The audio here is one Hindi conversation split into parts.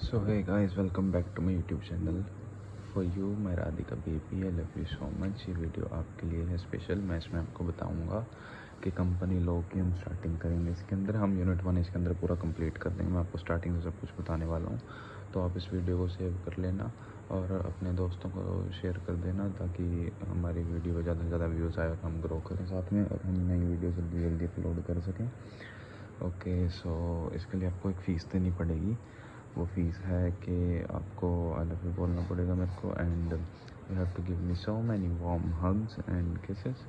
So hey guys, welcome back to my YouTube channel. For you, मैं Radhika baby, I love you so much. ये वीडियो आपके लिए है स्पेशल। मैं इसमें आपको बताऊंगा कि कंपनी लॉ की हम स्टार्टिंग करेंगे। इसके अंदर हम यूनिट 1 इसके अंदर पूरा कंप्लीट कर देंगे। मैं आपको स्टार्टिंग से सब कुछ बताने वाला हूँ, तो आप इस वीडियो को सेव कर लेना और अपने दोस्तों को शेयर कर देना ताकि हमारी वीडियो को ज़्यादा से ज़्यादा व्यूज़ आए और हम ग्रो करें साथ में और हम नई वीडियो जल्दी जल्दी अपलोड कर सकें। ओके, सो इसके लिए आपको एक फ़ीस देनी पड़ेगी। वो फ़ीस है कि आपको आई लव यू बोलना पड़ेगा मेरे को, and you have to give me so many warm hugs and kisses.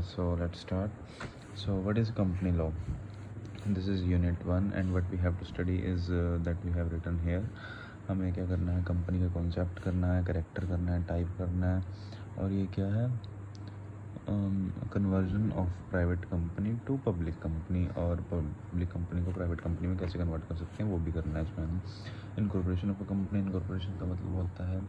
So let's start. So what is company law? This is unit 1 and what we have to study is that we have written here. हमें क्या करना है? कंपनी का कॉन्सेप्ट करना है, करेक्टर करना है, टाइप करना है, और ये क्या है? Conversion of private company to public company, और पब्लिक कंपनी को प्राइवेट कंपनी में कैसे कन्वर्ट कर सकते हैं वो भी करना है इसमें। Incorporation of a company, incorporation का मतलब होता है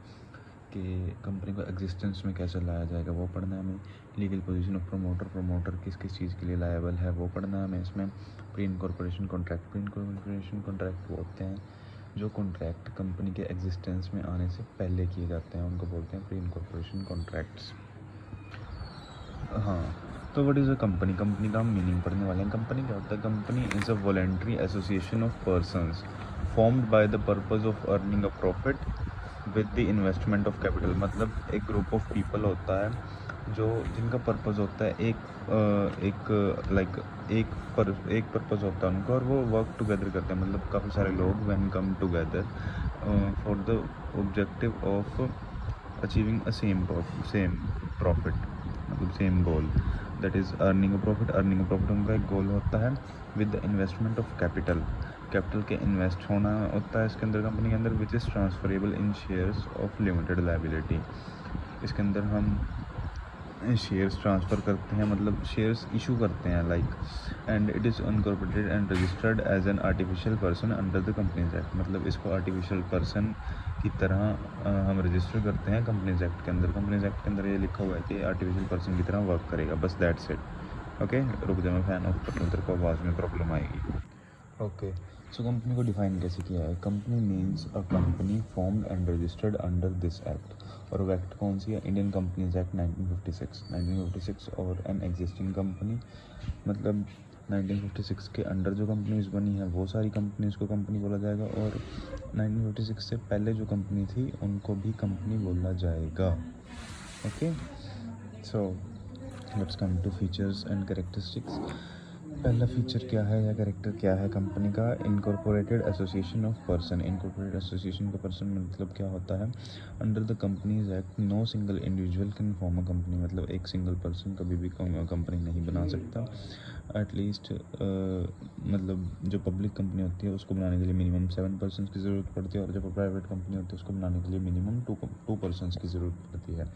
कि कंपनी को एग्जिस्टेंस में कैसे लाया जाएगा वो पढ़ना है हमें। Legal position of promoter, promoter किस किस चीज़ के लिए लायबल है वो पढ़ना है हमें इसमें। Pre incorporation contract, pre incorporation contract वो होते हैं जो कॉन्ट्रैक्ट कंपनी के एग्जिस्टेंस में आने से पहले किए जाते हैं, उनको बोलते हैं प्री इनकॉर्पोरेशन कॉन्ट्रैक्ट्स। हाँ, तो what is a company? Company का हम मीनिंग पढ़ने वाले हैं। कंपनी क्या होता है? Company is a voluntary association of persons formed by the purpose of earning a profit with the investment of capital. मतलब एक ग्रुप ऑफ पीपल होता है जो जिनका पर्पज़ होता है एक पर्पज़ होता है उनका, और वो वर्क टुगेदर करते हैं। मतलब काफ़ी सारे लोग when come together for the objective of achieving a same profit, मतलब same goal, that is earning a profit. Earning a profit उनका एक गोल होता है with the investment of capital. Capital के इन्वेस्ट होना होता है इसके अंदर, कंपनी के अंदर, which is transferable in shares of limited liability. इसके अंदर हम शेयर्स ट्रांसफ़र करते हैं, मतलब शेयर्स इशू करते हैं like. And it is incorporated and registered as an artificial person under the companies act. मतलब इसको आर्टिफिशियल पर्सन की तरह हम रजिस्टर करते हैं कंपनीज एक्ट के अंदर। कंपनीज एक्ट के अंदर ये लिखा हुआ है कि आर्टिफिशियल पर्सन की तरह वर्क करेगा, बस दैट्स इट। ओके, रुक जा, मैं फ़ैन ऑफ कर लूँ, तेरे को आवाज़ में प्रॉब्लम आएगी। ओके, सो कंपनी को डिफाइन कैसे किया है? Company means a company formed and registered under this act. और वो एक्ट कौन सी है? इंडियन कंपनीज एक्ट 1956 और एन एग्जिस्टिंग कंपनी, मतलब 1956 के अंडर जो कंपनीज बनी है वो सारी कंपनीज को कंपनी बोला जाएगा, और 1956 से पहले जो कंपनी थी उनको भी कंपनी बोला जाएगा। Okay, so let's come to features and characteristics. पहला फीचर क्या है या कैरेक्टर क्या है कंपनी का? Incorporated association of person. Incorporated association का पर्सन मतलब क्या होता है? Under the companies act no single individual can form a company. मतलब एक सिंगल पर्सन कभी भी कंपनी नहीं बना सकता। एटलीस्ट मतलब जो पब्लिक कंपनी होती है उसको बनाने के लिए मिनिमम 7 पर्सन की ज़रूरत पड़ती है, और जब प्राइवेट कंपनी होती है उसको बनाने के लिए मिनिमम टू पर्सन की ज़रूरत पड़ती है।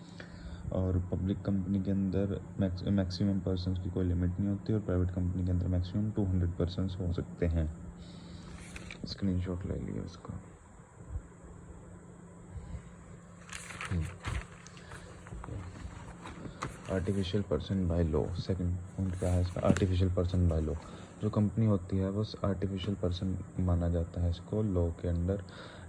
और पब्लिक कंपनी के अंदर मैक्सिमम पर्सन्स की कोई लिमिट नहीं होती, और प्राइवेट कंपनी के अंदर मैक्सिमम 200 पर्सन्स हो सकते हैं। स्क्रीनशॉट ले लिया उसका। Artificial person by law. Second point क्या है इसका? Artificial person by law. जो कंपनी होती है बस आर्टिफिशियल पर्सन माना जाता है इसको लॉ के अंदर।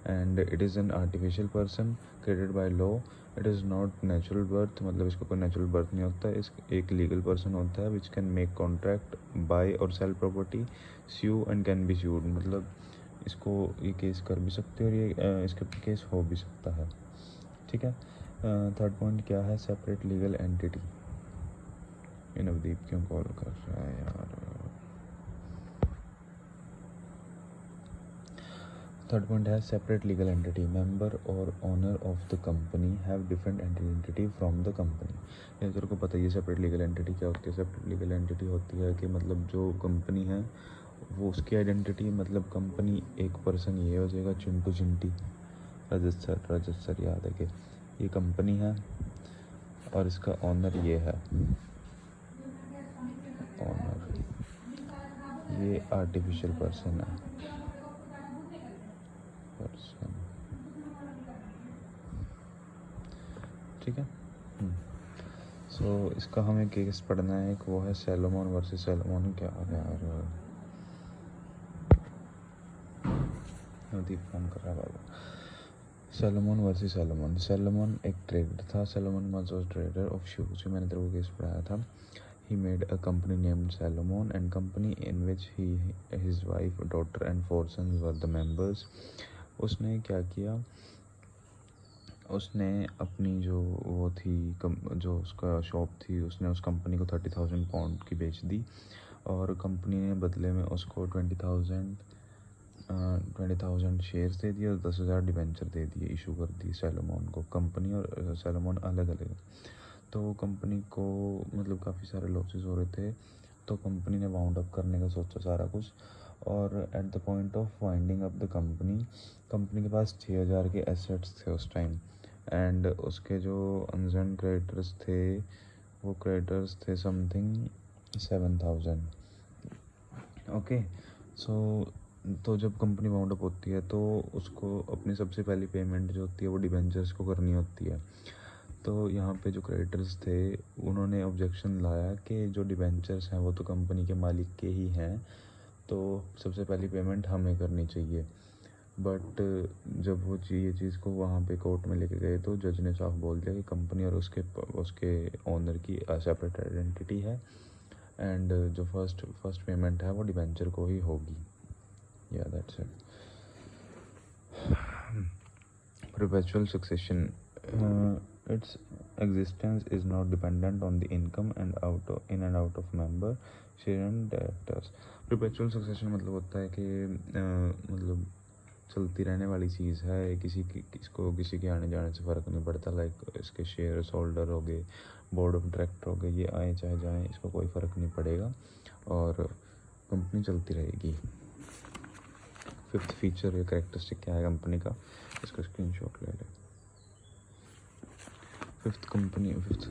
And it is an artificial person created by law. It is not natural birth, मतलब इसका कोई नेचुरल बर्थ नहीं होता है। इस एक लीगल पर्सन होता है which can make contract, buy और sell property, sue and can be sued. मतलब इसको ये केस कर भी सकते हैं और ये इसके केस हो भी सकता है। ठीक है। थर्ड पॉइंट क्या है? Separate legal entity. ये नवदीप क्यों कॉल कर रहा है यार? थर्ड पॉइंट है सेपरेट लीगल एंटिटी। मेंबर और owner of the company have different identity from the company. ये तेरे को पता ही है सेपरेट लीगल एंटिटी क्या होती है? सेपरेट लीगल एंटिटी होती है कि मतलब जो कंपनी है वो उसकी आइडेंटिटी, मतलब कंपनी एक पर्सन ये हो जाएगा चिंटू चिंटी, रजत सर याद है कि ये कंपनी है और इसका ओनर ये है। ओनर ये आर्टिफिशियल पर्सन है। पर्सन, ठीक है। सो इसका हमें केस पढ़ना है, एक वो है सैलोमन वर्सेस सैलोमन। क्या है यार? नदीप फोन कर रहा है बाबा। Salomon versus Salomon. सैलोमन एक ट्रेडर था। Salomon was a trader of shoes, मैंने तेरे को केस पढ़ाया था। He made a company named Salomon and Company in which his wife, daughter and 4 sons were the members. उसने क्या किया, उसने अपनी जो वो थी जो उसका शॉप थी, उसने उस कंपनी को 30,000 पाउंड की बेच दी और कंपनी ने बदले में उसको 20,000 शेयर्स दे दिए और 10,000 डिबेंचर दे दिए, इशू कर दी सैलोमन को। कंपनी और सैलोमन अलग अलग, तो कंपनी को मतलब काफ़ी सारे लॉसेस हो रहे थे, तो कंपनी ने वाउंड अप करने का सोचा सारा कुछ। और at the point of winding up the company के पास 6,000 के एसेट्स थे उस टाइम, एंड उसके जो अनजर्न क्रेडिटर्स थे वो क्रेडिटर्स थे समथिंग 7,000। ओके, सो तो जब कंपनी वाउंड अप होती है तो उसको अपनी सबसे पहली पेमेंट जो होती है वो डिबेंचर्स को करनी होती है। तो यहाँ पे जो क्रेडिटर्स थे उन्होंने ऑब्जेक्शन लाया कि जो डिबेंचर्स हैं वो तो कंपनी के मालिक के ही हैं, तो सबसे पहली पेमेंट हमें करनी चाहिए। बट जब वो ये चीज़ को वहाँ पे कोर्ट में लेके गए तो जज ने साफ बोल दिया कि कंपनी और उसके ओनर की सेपरेट आइडेंटिटी है, एंड जो फर्स्ट पेमेंट है वो डिबेंचर को ही होगी। या that's it. Perpetual succession. Its existence is not dependent on the income in and out of member share and directors. Perpetual succession मतलब होता है कि मतलब चलती रहने वाली चीज़ है, किसी के आने जाने से फ़र्क नहीं पड़ता। लाइक इसके शेयर्स होल्डर हो गए, बोर्ड ऑफ डायरेक्टर हो गए, ये आए चाहे जाएँ, इसको कोई फ़र्क नहीं पड़ेगा और कंपनी चलती रहेगी। फिफ्थ फीचर या कैरेक्टरिस्टिक क्या है कंपनी का, इसका स्क्रीनशॉट ले ले। फिफ्थ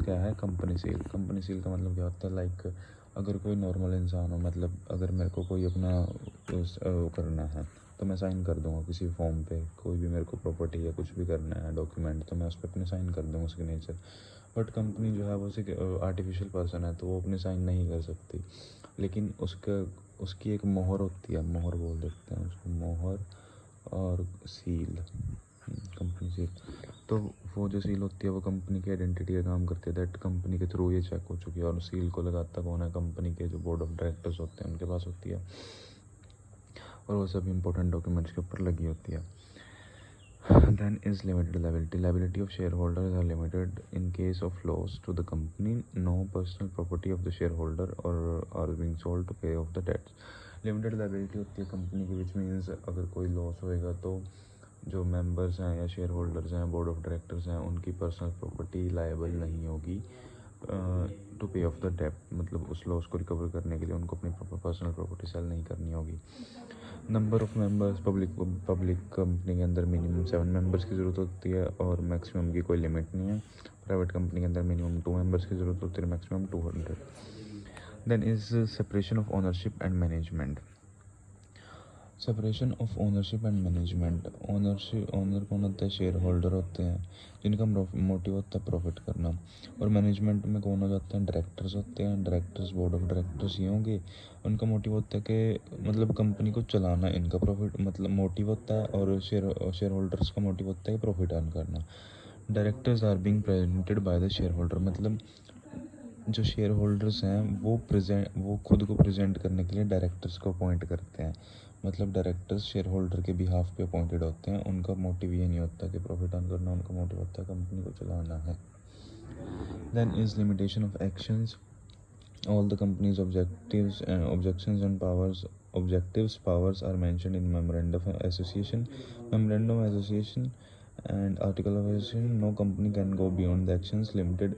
क्या है, कंपनी सील। कंपनी सील का मतलब क्या होता है, लाइक अगर कोई नॉर्मल इंसान हो, मतलब अगर मेरे को कोई अपना करना है तो मैं साइन कर दूंगा किसी फॉर्म पे, कोई भी मेरे को प्रॉपर्टी या कुछ भी करना है डॉक्यूमेंट, तो मैं उस पर अपने साइन कर दूंगा सिग्नेचर। बट कंपनी जो है वो आर्टिफिशियल पर्सन है तो वो अपने साइन नहीं कर सकती, लेकिन उसकी एक मोहर होती है, मोहर बोल देते हैं उसको, मोहर और सील, कंपनी सील। तो वो जो सील होती है वो कंपनी की आइडेंटिटी का काम करती है, दैट कंपनी के थ्रू ये चेक हो चुकी है। और सील को लगाता कौन है, कंपनी के जो बोर्ड ऑफ डायरेक्टर्स होते हैं उनके पास होती है, और वो सब इंपॉर्टेंट डॉक्यूमेंट्स के ऊपर लगी होती है। Then is limited liability. Liability of shareholders are limited in case of loss to the company. No personal property of the shareholder or are being sold to pay off the debts. Limited liability होती है कंपनी की, विच मीन्स अगर कोई लॉस होएगा तो जो मेंबर्स हैं या शेयर होल्डर्स हैं, बोर्ड ऑफ डायरेक्टर्स हैं, उनकी पर्सनल प्रॉपर्टी लायबल नहीं होगी टू पे ऑफ द डेट, मतलब उस लॉस को रिकवर करने के लिए उनको अपनी पर्सनल प्रॉपर्टी सेल नहीं करनी होगी। Number of members, public company के अंदर मिनिमम 7 मेंबर्स की ज़रूरत होती है और मैक्सिमम की कोई लिमिट नहीं है। प्राइवेट कंपनी के अंदर मिनिमम 2 मेंबर्स की ज़रूरत होती है, maximum 200। Then is separation of ownership and management. Separation of ownership and management. Owner कौन होता है, शेयर होल्डर होते हैं जिनका मोटिव होता है प्रॉफिट करना, और मैनेजमेंट में कौन हो जाते हैं, डायरेक्टर्स होते हैं। डायरेक्टर्स, बोर्ड ऑफ डायरेक्टर्स ये होंगे, उनका मोटिव होता है कि मतलब कंपनी को चलाना, इनका प्रॉफिट मतलब मोटिव होता है, और शेयर होल्डर्स का मोटिव होता है कि प्रॉफिट अर्न करना। Directors are being presented by the shareholder, मतलब जो शेयर होल्डर्स हैं वो खुद को प्रेजेंट करने के लिए डायरेक्टर्स को अपॉइंट करते हैं। मतलब डायरेक्टर्स शेयर होल्डर के बिहाफ पे अपॉइंटेड होते हैं, उनका मोटिव ये नहीं होता कि प्रॉफिट अर्न करना, उनका मोटिव होता है कंपनी को चलाना है। Then is limitation of actions. All the companies objections and powers are mentioned in memorandum of association and article of association. No company can go beyond the actions listed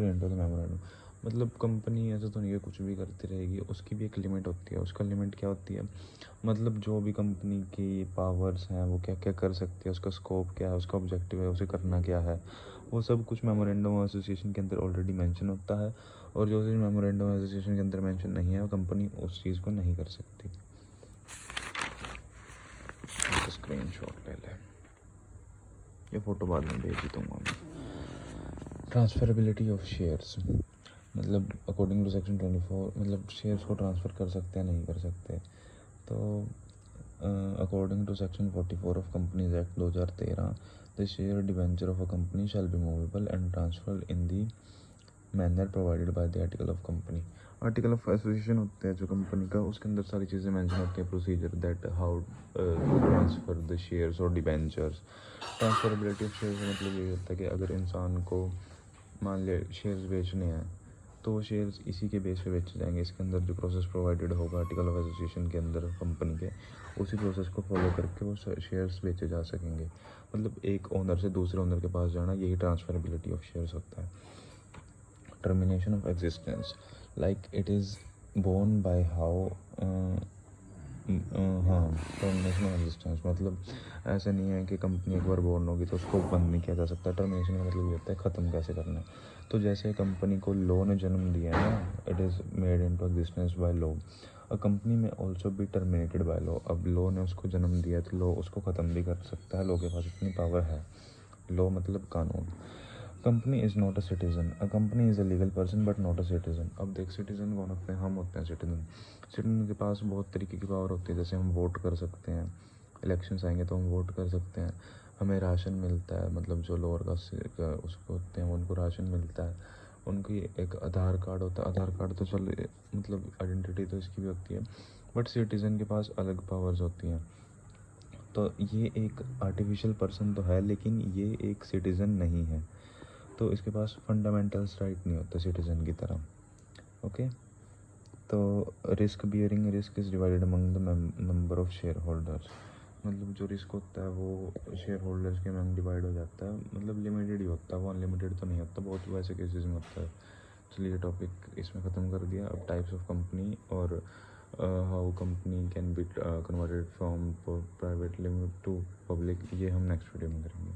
into the memorandum. मतलब कंपनी ऐसा तो नहीं है कुछ भी करती रहेगी, उसकी भी एक लिमिट होती है। उसका लिमिट क्या होती है, मतलब जो भी कंपनी की पावर्स हैं वो क्या क्या कर सकती है, उसका स्कोप क्या है, उसका ऑब्जेक्टिव है, उसे करना क्या है, वो सब कुछ मेमोरेंडम ऑफ एसोसिएशन के अंदर ऑलरेडी मेंशन होता है। और जो चीज़ मेमोरेंडम ऑफ एसोसिएशन के अंदर मेंशन नहीं है वो कंपनी उस चीज़ को नहीं कर सकती। स्क्रीनशॉट ले ले, ये फ़ोटो बाद में भेज दूँगा मैं। ट्रांसफरेबिलिटी ऑफ शेयर्स, मतलब अकॉर्डिंग टू सेक्शन 24, मतलब शेयर्स को ट्रांसफ़र कर सकते हैं नहीं कर सकते। तो according to section 44 of companies act 2013, the share debenture of a company shall be movable and transfer in the manner provided by the article of company. Article of association होता है जो कंपनी का, उसके अंदर सारी चीज़ें मेंशन होती हैं, procedure that how transfer the shares और डिबेंचर्स। ट्रांसफरेबिलिटी ऑफ शेयर्स का मतलब ये होता है कि अगर इंसान को मान ले शेयर्स बेचने हैं तो वो शेयर्स इसी के बेस पे बेचे जाएंगे। इसके अंदर जो प्रोसेस प्रोवाइडेड होगा आर्टिकल ऑफ एसोसिएशन के अंदर कंपनी के, उसी प्रोसेस को फॉलो करके वो शेयर्स बेचे जा सकेंगे। मतलब एक ओनर से दूसरे ओनर के पास जाना, यही ट्रांसफरेबिलिटी ऑफ शेयर्स होता है। Termination of existence, like it is born by how, हाँ, टर्मिनेशन ऑफ एग्जिस्टेंस मतलब ऐसा नहीं है कि कंपनी एक बार बोर्न होगी तो उसको बंद नहीं किया जा सकता। टर्मिनेशन का मतलब ये होता है ख़त्म कैसे करना है। तो जैसे कंपनी को लॉ ने जन्म दिया है ना, it is made into existence by law, a company may also be terminated by law. अब लॉ ने उसको जन्म दिया तो लॉ उसको ख़त्म भी कर सकता है, लॉ के पास इतनी पावर है। लॉ मतलब कानून। Company is not a citizen, a company is a legal person but not a citizen. अब देख, सिटीज़न कौन होते हैं? हम होते हैं सिटीज़न। सिटीज़न के पास बहुत तरीके की पावर होती है, जैसे हम वोट कर सकते हैं, इलेक्शंस आएंगे तो हम वोट कर सकते हैं, हमें राशन मिलता है, मतलब जो लोअर का उसको होते हैं उनको राशन मिलता है, उनकी एक आधार कार्ड होता है। आधार कार्ड तो चल मतलब आइडेंटिटी तो इसकी भी होती है, बट सिटीज़न के पास अलग पावर्स होती हैं। तो ये एक आर्टिफिशियल पर्सन तो है, लेकिन ये एक सिटीज़न नहीं है, तो इसके पास फंडामेंटल्स राइट नहीं होते सिटीज़न की तरह। ओके, तो risk bearing, risk is divided among the number of share holders. मतलब जो रिस्क होता है वो शेयर होल्डर्स के अमंग डिवाइड हो जाता है, मतलब लिमिटेड ही होता है, वो अनलिमिटेड तो नहीं होता, बहुत वैसे केसेस में होता है। चलिए टॉपिक इसमें ख़त्म कर दिया। अब टाइप्स ऑफ कंपनी और how company can be converted from private limit to public, ये हम नेक्स्ट वीडियो में करेंगे।